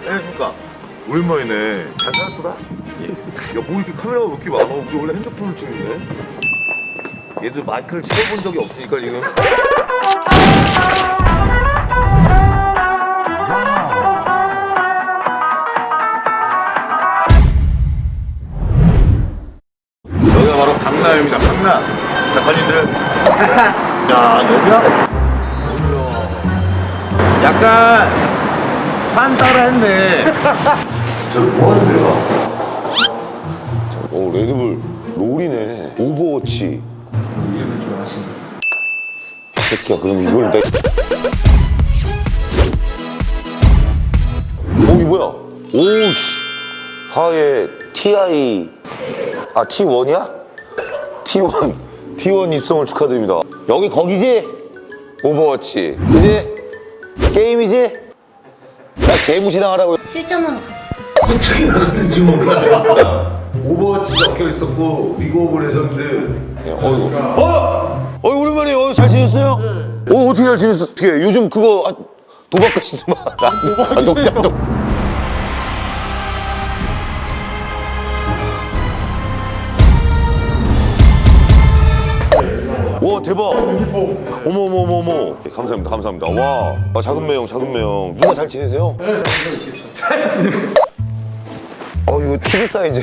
안녕하십니까. 오랜만이네. 잘 살았어 나? 예. 야뭐 이렇게 카메라가 왜 이렇게 많아? 우리 원래 핸드폰을 찍는데. 얘들 마이크를 찍어본 적이 없으니까 지금. 여기가 바로 강남입니다. 강남. 작가님들. 야 여기야? 약간 환 따라 했네. 저 뭐하는데요? 오 레드불 롤이네. 오버워치. 이름을 좋아하시는 이 새끼야 그럼 이걸 내. 오 이 뭐야? 오우씨. 하에 TI 아 T1이야? T1 입성을 축하드립니다. 여기 거기지? 오버워치 이제 게임이지? 나 개무시당하라고. 실전으로 갑시다. 어떻게 나가는지 몰라. 오버워치 적혀 있었고 리그 오브 레전드. 어이구. 오랜만에 잘 지냈어요? 네. 어떻게 잘 지냈어? 어떻게 요즘 그거 도박하시더만. 도박. 와 대박. 어머머머머. 감사합니다. 와 작은 매형. 누나 잘 지내세요? 네, 잘 지내세요. 이거 키즈 사이즈.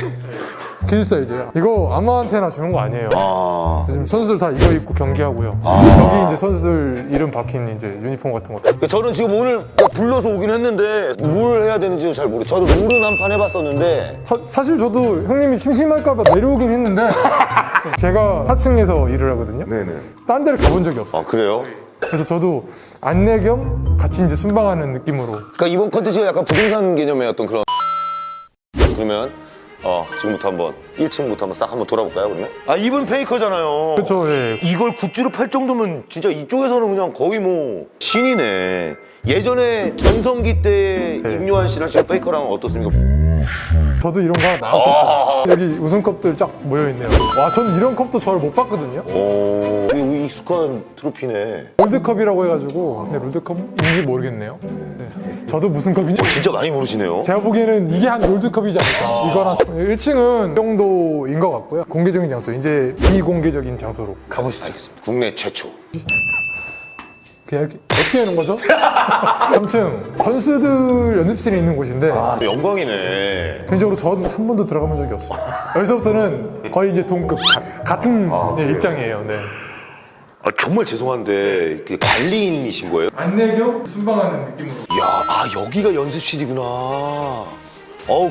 키즈 사이즈야. 이거 아무한테나 주는 거 아니에요. 요즘 선수들 다 이거 입고 경기하고요. 여기 이제 선수들 이름 박힌 이제 유니폼 같은 것도. 저는 지금 오늘 불러서 오긴 했는데 뭘 해야 되는지 잘 모르겠어요. 저도 롤은 한 판 해봤었는데. 사실 저도 형님이 심심할까봐 내려오긴 했는데 제가 4층에서 일을 하거든요. 네네. 딴 데를 가본 적이 없어요. 아 그래요? 그래서 저도 안내 겸 같이 이제 순방하는 느낌으로. 그러니까 이번 컨텐츠가 약간 부동산 개념의 어떤 그런. 그러면 지금부터 한번 1층부터 한번 싹 한번 돌아볼까요 그러면? 이분 페이커잖아요. 그렇죠. 예. 이걸 굿즈로 팔 정도면 진짜 이쪽에서는 그냥 거의 뭐 신이네. 예전에 전성기 때 임요한 씨랑 지금 페이커랑 어떻습니까? 저도 이런 거 하나 나왔겠죠. 여기 우승컵들 쫙 모여있네요. 와, 저는 이런 컵도 저를 못 봤거든요. 이거 익숙한 트로피네. 롤드컵이라고 해가지고 근데 롤드컵인지 모르겠네요. 네. 저도 무슨 컵인지 진짜 많이 모르시네요. 제가 보기에는 이게 한 롤드컵이지 않을까. 이거랑 1층은 이 정도인 것 같고요. 공개적인 장소, 이제 비공개적인 장소로 가보시죠. 알겠습니다. 국내 최초. 그냥 어떻게 하는 거죠? 3층 선수들 연습실이 있는 곳인데 영광이네. 개인적으로 전 한 번도 들어가본 적이 없어요. 여기서부터는 거의 이제 동급 같은 입장이에요. 네. 정말 죄송한데 관리인이신 거예요? 안내 겸 순방하는 느낌으로. 여기가 연습실이구나.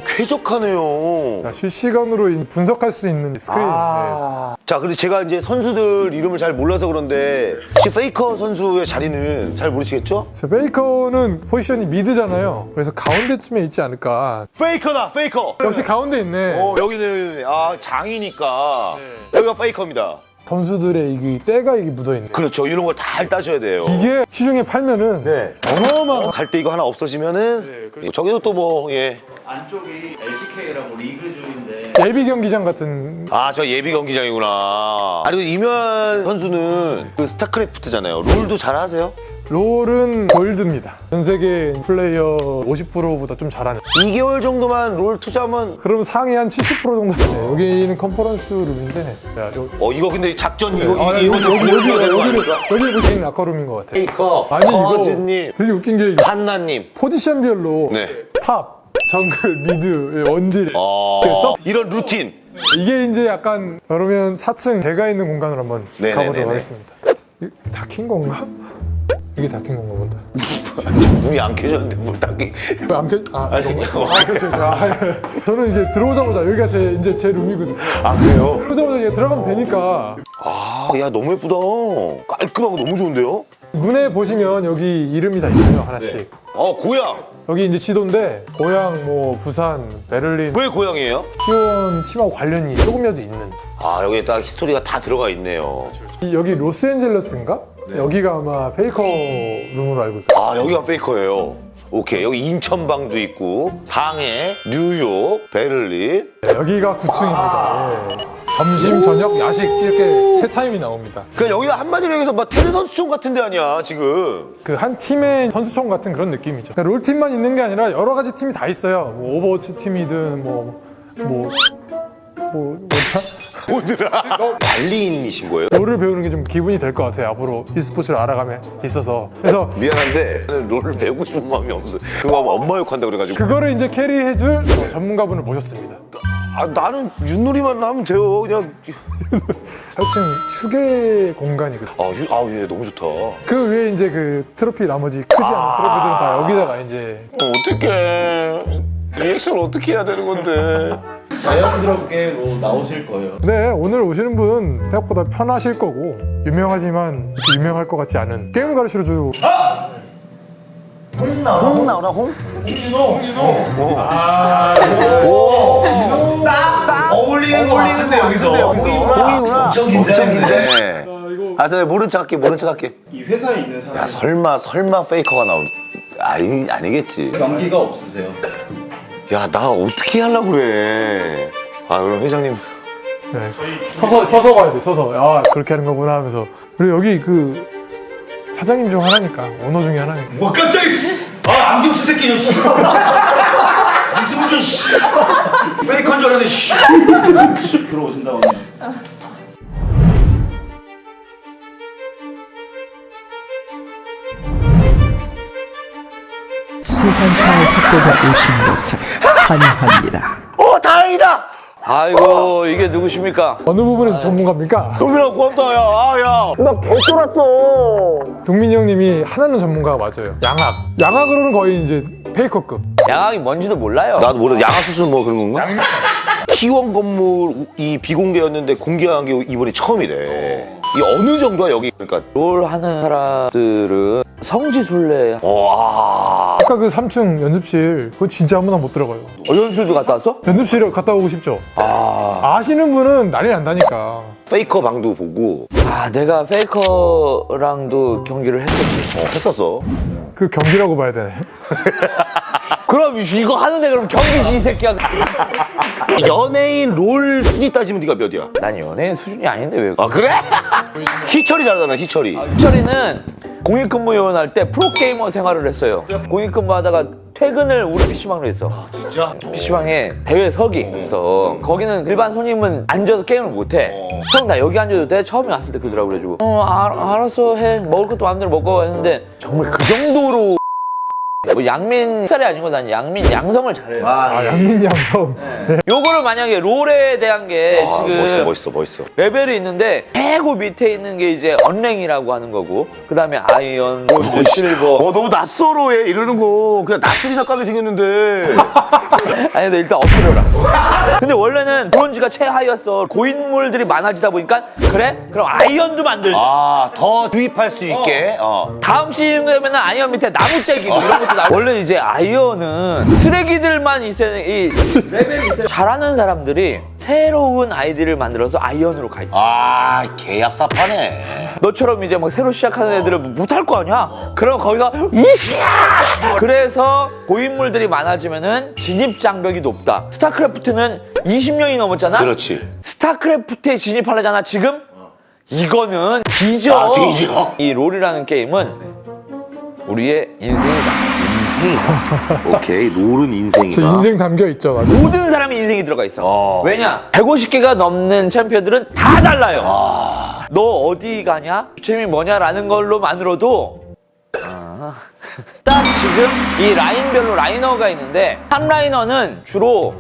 쾌적하네요. 실시간으로 분석할 수 있는 스크린. 네. 자, 근데 제가 이제 선수들 이름을 잘 몰라서 그런데 혹시 페이커 선수의 자리는 잘 모르시겠죠? 베이커는 포지션이 미드잖아요. 그래서 가운데쯤에 있지 않을까. 페이커다, 페이커. 역시 가운데 있네. 여기는 장이니까 여기가 페이커입니다. 선수들의 이 때가 이게 묻어있네. 그렇죠. 이런 걸 다 따셔야 돼요. 이게 시중에 팔면은 어마어마한. 갈 때 이거 하나 없어지면은 저기도 또 뭐 안쪽이 LCK라고 리그중인데 예비 경기장 같은. 저 예비 경기장이구나. 그리고 이면 선수는 그 스타크래프트잖아요. 롤도 잘 하세요? 롤은 골드입니다. 전 세계 플레이어 50%보다 좀 잘하는. 2개월 정도만 롤 투자하면. 그럼 상위 한 70% 정도. 네, 여기는 컨퍼런스 룸인데. 이거 근데 작전 여기 보시는 아까룸인 것 같아요. 페이커, 아니 이거 허즈님, 되게 웃긴 게 이게 한나님. 포지션별로 네. 탑, 정글, 미드, 원딜. 이런 루틴. 이게 이제 약간 그러면 4층 배가 있는 공간으로 한번 네네네네. 가보도록 하겠습니다. 이게 다 킨 건가? 이게 다 킨 건가 본다. 문이 안 켜졌는데 문 닫기. 안 켜? 그렇죠. 저는 이제 들어오자마자 여기가 제 룸이거든요. 그래요? 들어오자마자 이제 들어가면 되니까. 야 너무 예쁘다. 깔끔하고 너무 좋은데요? 문에 보시면 여기 이름이 다 있어요, 하나씩. 고향. 여기 이제 지도인데 고향, 뭐 부산, 베를린, 왜 고향이에요? T1 팀하고 관련이 조금이라도 있는. 여기에 딱 히스토리가 다 들어가 있네요. 여기 로스앤젤레스인가? 여기가 아마 페이커 룸으로 알고 있거든요. 여기가 페이커예요. 오케이. 여기 인천방도 있고 상해, 뉴욕, 베를린. 여기가 9층입니다. 점심, 저녁, 야식 이렇게 세 타임이 나옵니다. 그러니까 여기가 한마디로 얘기해서 막 테레 선수촌 같은 데 아니야 지금. 그 한 팀의 선수촌 같은 그런 느낌이죠. 그러니까 롤팀만 있는 게 아니라 여러 가지 팀이 다 있어요. 뭐 오버워치 팀이든 뭐더라? 관리인이신 거예요? 롤을 배우는 게 좀 기분이 될 것 같아요. 앞으로 e스포츠를 알아가며 있어서. 그래서 미안한데 나는 롤을 배우고 싶은 마음이 없어. 그거 하면 엄마 욕한다 그래가지고. 그거를 이제 캐리해줄 전문가분을 모셨습니다. 아 나는 윷놀이만 하면 돼요. 그냥. 8층 휴게 공간이거든요. 예, 너무 좋다. 그 외에 이제 그 트로피 나머지 크지 않은 트로피들은 다 여기다가 이제 어떡해. 리액션 어떻게 해야 되는 건데. 자연스럽게 뭐 나오실 거예요. 네, 오늘 오시는 분 생각보다 편하실 거고 유명하지만 이렇게 유명할 것 같지 않은 게임을 가르쳐주고 홍 나오나 홍? 딱 어울리는 거 같은데 여기서. 홍이구나. 엄청 긴장해. 저 모른 척할게. 이 회사에 있는 사람 야 설마 페이커가 나온. 아니겠지. 경기가 없으세요? 야 나 어떻게 하려고 그래. 그럼 회장님. 네, 서서 가야 돼. 서서 아 그렇게 하는 거구나 하면서. 그리고 여기 그 사장님 중 하나니까 오너 중에 하나니까. 와 깜짝이야. 안경 쓰 새끼 씨. 이승준 씨. 페이커인 줄 알았네 씨. 들어오신다고 하면 소환사의 학교가 오신 것을 환영합니다. 다행이다. 아이고 이게 누구십니까? 어느 부분에서 전문가입니까? 동민아 고맙다 야. 나 개쫄았어. 동민이 형님이 하나는 전문가가 맞아요. 양악으로는 거의 이제 페이커급. 양악이 뭔지도 몰라요. 나도 몰라. 양아수술 뭐 그런 건가? T1 건물이 비공개였는데 공개한 게 이번이 처음이래. 이 어느 정도야 여기? 그러니까 롤 하는 사람들은 성지순례. 와. 아까 그 3층 연습실 그거 진짜 아무나 못 들어가요. 연습실도 갔다 왔어? 연습실 갔다 오고 싶죠? 아시는 분은 난리 난다니까. 페이커 방도 보고 내가 페이커랑도 경기를 했었지. 했었어. 그 경기라고 봐야 되네. 그럼 이거 하는데 그럼 경기지 이 새끼야. 연예인 롤 순위 따지면 네가 몇이야? 난 연예인 수준이 아닌데 왜? 그래? 희철이 잘하잖아 희철이. 희철이는 공익근무요원 할 때 프로게이머 생활을 했어요. 공익근무하다가 퇴근을 우리 PC방으로 했어. 진짜? PC방에 대회 석이 있어. 거기는 일반 손님은 앉아서 게임을 못해. 형 나 여기 앉아도 돼? 처음에 왔을 때 그러더라고. 그래가지고 알았어 해. 먹을 것도 마음대로 먹어 했는데 정말 그 정도로 뭐 양민 쌀이 아니고 난 양민 양성을 잘해요. 양민 양성. 요거를 만약에 롤에 대한 게 지금 멋있어. 레벨이 있는데 최고 밑에 있는 게 이제 언랭이라고 하는 거고 그 다음에 아이언, 골드, 실버. 너무 낯설어 얘 이러는 거. 그냥 낯설이 작가게 생겼는데. 아니 근데 일단 엎드려라. 근데 원래는 브론즈가 최하였어. 고인물들이 많아지다 보니까 그래? 그럼 아이언도 만들자. 더 투입할 수 있게. 다음 시즌 되면은 아이언 밑에 나무떼기 뭐 이런 것도 나오고. 원래 이제 아이언은 쓰레기들만 있어야 이 레벨이 있어요. 잘하는 사람들이 새로운 아이디를 만들어서 아이언으로 가 있어. 개합사파네. 너처럼 이제 막 새로 시작하는 애들은 못할 거 아니야? 그럼 거기서 이야! 그래서 고인물들이 많아지면은 진입 장벽이 높다. 스타크래프트는 20년이 넘었잖아. 그렇지. 스타크래프트에 진입하려잖아. 지금 이거는 뒤져. 뒤져. 이 롤이라는 게임은 우리의 인생이다. 오케이 롤은 인생이다. 저 인생 담겨 있죠, 맞아. 모든 사람이 인생이 들어가 있어. 왜냐? 150개가 넘는 챔피언들은 다 달라요. 너 어디 가냐? 주체이 뭐냐라는 걸로만으로도 딱 지금 이 라인별로 라이너가 있는데 탑라이너는 주로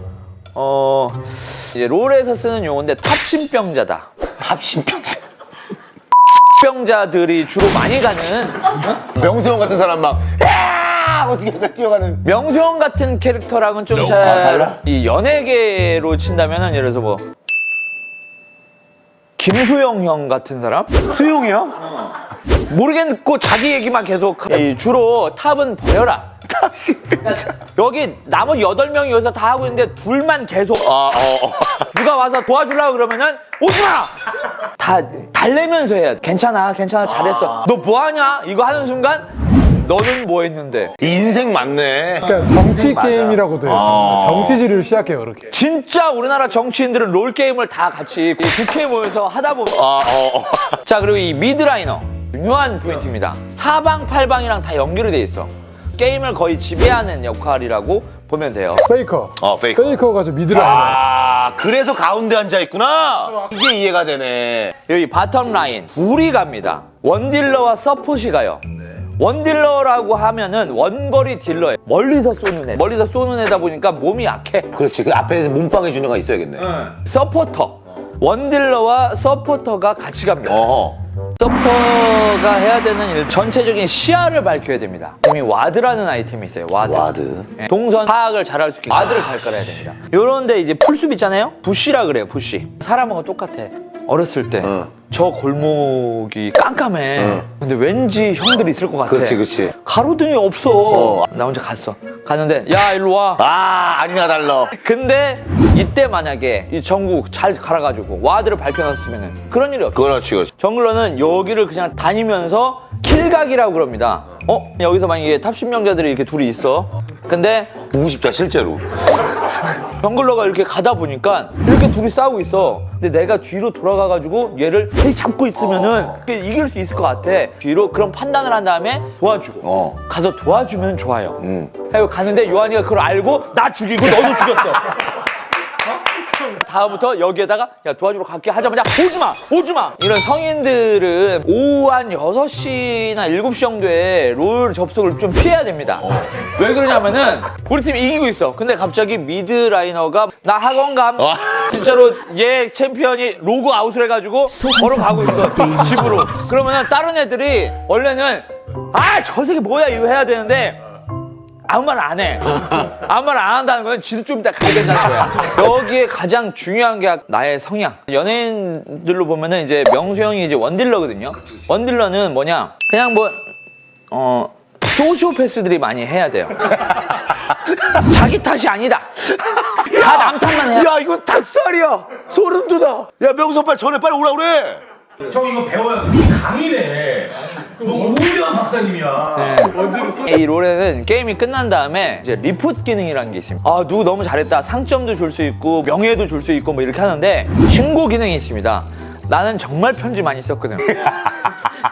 이제 롤에서 쓰는 용어인데 탑신병자다. 탑신병자. 병자들이 주로 많이 가는 명수형 같은 사람 막 어떻게 뛰어가는. 명수형 같은 캐릭터랑은 좀 잘 이 연예계로 친다면은 예를 들어서 뭐 김수영 형 같은 사람? 수용이요? 모르겠고 자기 얘기만 계속 이 주로 탑은 버려라. 여기 나머지 8명이 여기서 다 하고 있는데 둘만 계속 누가 와서 도와주려고 그러면은 오지마! 다 달래면서 해야 돼. 괜찮아 잘했어. 너 뭐하냐? 이거 하는 순간 너는 뭐 했는데? 인생 맞네. 그러니까 정치 게임이라고도 해요. 정치지를 시작해요, 이렇게. 진짜 우리나라 정치인들은 롤 게임을 다 같이 국회에 모여서 하다 보면 자, 그리고 이 미드라이너 중요한 포인트입니다. 사방팔방이랑 다 연결이 돼 있어. 게임을 거의 지배하는 역할이라고 보면 돼요. 페이커. 페이커. 페이커가 저 미드라이너. 아, 그래서 가운데 앉아 있구나. 이게 이해가 되네. 여기 바텀 라인 둘이 갑니다. 원딜러와 서폿이 가요. 원딜러라고 하면은 원거리 딜러에 멀리서 쏘는 애. 멀리서 쏘는 애다 보니까 몸이 약해. 그렇지. 그 앞에 몸빵해 주는 애가 있어야겠네. 서포터. 원딜러와 서포터가 같이 갑니다. 어허. 서포터가 해야 되는 일, 전체적인 시야를 밝혀야 됩니다. 이미 와드라는 아이템이 있어요. 와드. 예, 동선 파악을 잘할 수 있게 와드를 잘 깔아야 됩니다. 요런데 이제 풀숲 있잖아요. 부시라 그래요. 부시. 사람하고 똑같아. 어렸을 때 저 골목이 깜깜해. 근데 왠지 형들이 있을 것 같아. 그렇지. 가로등이 없어. 나 혼자 갔어. 갔는데 야 일로 와. 아, 아니나 달러. 근데 이때 만약에 이 전국 잘 갈아가지고 와드를 밝혀놨으면 그런 일이 없어. 그렇지. 정글러는 여기를 그냥 다니면서 킬각이라고 그럽니다. 여기서 만약에 탑 10명자들이 이렇게 둘이 있어. 근데 보고 싶다, 실제로. 정글러가 이렇게 가다 보니까 이렇게 둘이 싸우고 있어. 근데 내가 뒤로 돌아가가지고 얘를 잡고 있으면은 이길 수 있을 것 같아. 뒤로 그런 판단을 한 다음에 도와주고. 가서 도와주면 좋아요. 해고 가는데 요한이가 그걸 알고 나 죽이고 너도 죽였어. 다음부터 여기에다가 야 도와주러 갈게 하자마자 오지마 이런 성인들은 오후 한 6시나 7시 정도에 롤 접속을 좀 피해야 됩니다. 왜 그러냐면은 우리 팀이 이기고 있어. 근데 갑자기 미드라이너가 나 학원 감 진짜로 얘 챔피언이 로그 아웃을 해가지고 걸어가고 있어 집으로. 그러면은 다른 애들이 원래는 저 새끼 뭐야 이거 해야 되는데 아무 말 안 해. 아무 말 안 한다는 건 지도 좀 이따 가야 된다는 거야. 여기에 가장 중요한 게 나의 성향. 연예인들로 보면은 이제 명수 형이 이제 원딜러거든요. 원딜러는 뭐냐? 그냥 소시오패스들이 많이 해야 돼요. 자기 탓이 아니다. 다 남 탓만 해야 돼. 야, 이거 닭살이야. 소름 돋아. 야, 명수 빨리 전에 빨리 오라 그래. 형 이거 배워야 돼. 이 강의네. 너 오대한 박사님이야. 이 롤에는 게임이 끝난 다음에 이제 리포트 기능이라는 게 있습니다. 누구 너무 잘했다. 상점도 줄 수 있고 명예도 줄 수 있고 뭐 이렇게 하는데 신고 기능이 있습니다. 나는 정말 편지 많이 썼거든.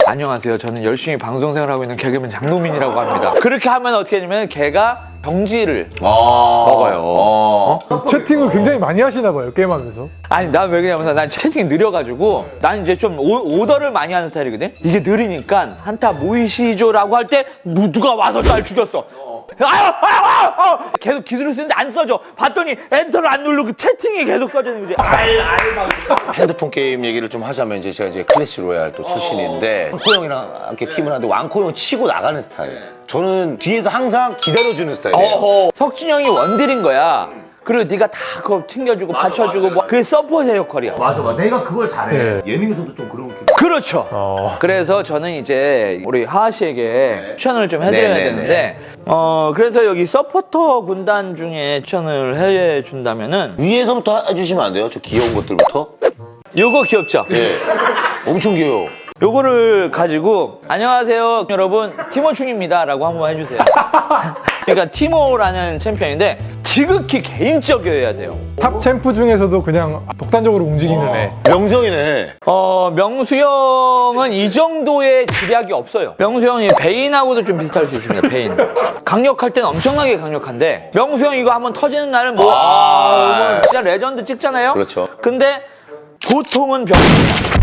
안녕하세요. 저는 열심히 방송생활 하고 있는 개그맨 장노민이라고 합니다. 그렇게 하면 어떻게 하냐면 걔가 병지를 먹어요. 채팅을 굉장히 많이 하시나 봐요, 게임하면서. 아니 난 왜 그러냐면 난 채팅이 느려가지고 난 이제 좀 오더를 많이 하는 스타일이거든. 이게 느리니까 한타 모이시죠라고 할 때 누가 와서 날 죽였어. 계속 기술을 쓰는데 안 써져. 봤더니 엔터를 안 누르고 채팅이 계속 써지는 거지. 핸드폰 게임 얘기를 좀 하자면 제가 이제 클래시 로얄 또 출신인데 왕코 형이랑 함께 팀을 하는데 왕코 형 치고 나가는 스타일. 저는 뒤에서 항상 기다려주는 스타일이에요. 석진 형이 원딜인 거야. 그리고 네가 다 그거 튕겨주고 받쳐주고 뭐 그게 서포트의 역할이야. 맞아. 내가 그걸 잘해. 예능에서도 좀 그런 게. 그렇죠. 그래서 저는 이제 우리 하하 씨에게 추천을 좀 해드려야 되는데 그래서 여기 서포터 군단 중에 추천을 해준다면은 위에서부터 해주시면 안 돼요? 저 귀여운 것들부터? 요거 귀엽죠? 예. 엄청 귀여워. 요거를 가지고 안녕하세요 여러분 티모충입니다 라고 한번 해주세요. 그러니까 티모라는 챔피언인데 지극히 개인적이어야 돼요. 탑 챔프 중에서도 그냥 독단적으로 움직이는 애. 명성이네. 명수 형은 이 정도의 지략이 없어요. 명수 형이 베인하고도 좀 비슷할 수 있습니다. 베인. 강력할 때는 엄청나게 강력한데 명수 형 이거 한번 터지는 날은 뭐 진짜 레전드 찍잖아요. 그렇죠. 근데 보통은 병이에요.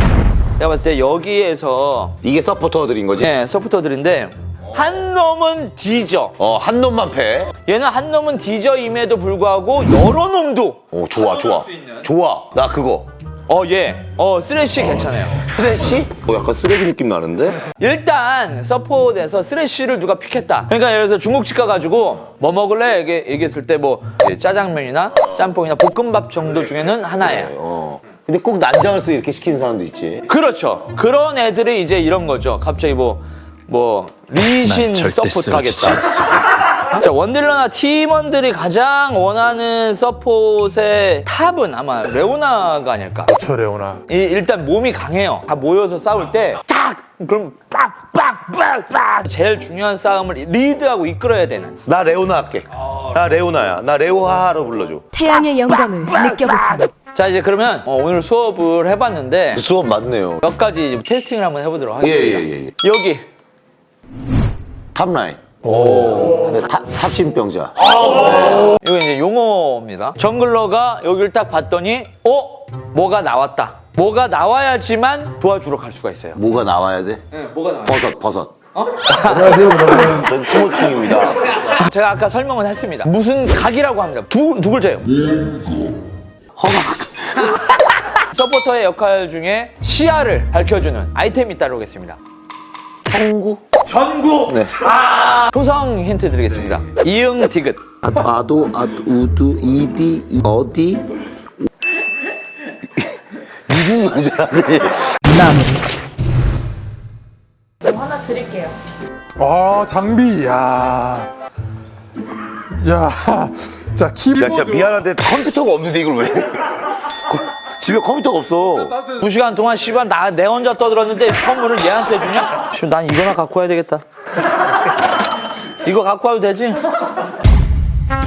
내가 봤을 때 여기에서 이게 서포터들인 거지? 네, 서포터들인데 한 놈은 뒤져. 한 놈만 패. 얘는 한 놈은 뒤져임에도 불구하고 여러 놈도 좋아. 좋아. 나 그거. 쓰레쉬 괜찮아요. 쓰레쉬? 약간 쓰레기 느낌 나는데? 일단 서폿에서 쓰레쉬를 누가 픽했다. 그러니까 예를 들어서 중국집 가가지고 뭐 먹을래? 얘기했을 때 뭐 짜장면이나 짬뽕이나 볶음밥 정도 중에는 하나예요. 근데 꼭 난장을 쓰게 이렇게 시키는 사람도 있지. 그렇죠. 그런 애들이 이제 이런 거죠. 갑자기 뭐 리신 서폿 가겠다. 자, 원딜러나 팀원들이 가장 원하는 서폿의 탑은 아마 레오나가 아닐까. 그렇죠, 레오나. 일단 몸이 강해요. 다 모여서 싸울 때 딱 그럼 빡빡빡빡 제일 중요한 싸움을 리드하고 이끌어야 되는. 나 레오나 할게. 나 레오나야. 나 레오하하로 불러줘. 태양의 영광을 느껴보세요. 자 이제 그러면 오늘 수업을 해봤는데 수업 맞네요. 몇 가지 테스팅을 한번 해보도록 예, 하겠습니다. 예. 여기 탑라인. 탑신병자. 이거 이제 용어입니다. 정글러가 여기를 딱 봤더니 뭐가 나왔다. 뭐가 나와야지만 도와주러 갈 수가 있어요. 뭐가 나와야 돼? 네, 뭐가 나와요? 버섯. 안녕하세요, 여러분. 전 추모충입니다. 제가 아까 설명을 했습니다. 무슨 각이라고 합니다. 두 글자예요. 허각. 서포터의 역할 중에 시야를 밝혀주는 아이템이 따르겠습니다. 청구. 전국. 네. 초성 힌트 드리겠습니다. 이응 디귿. 아도, 우두, 이디, 어디. 이중말이잖아. 마무리. 하나 드릴게요. 장비, 야. 자, 야, 키보드. 진짜 미안한데 컴퓨터가 없는데 이걸 왜? 집에 컴퓨터가 없어. 2시간 동안 씨발 내 혼자 떠들었는데 선물을 얘한테 주냐? 난 이거나 갖고 와야 되겠다. 이거 갖고 와도 되지?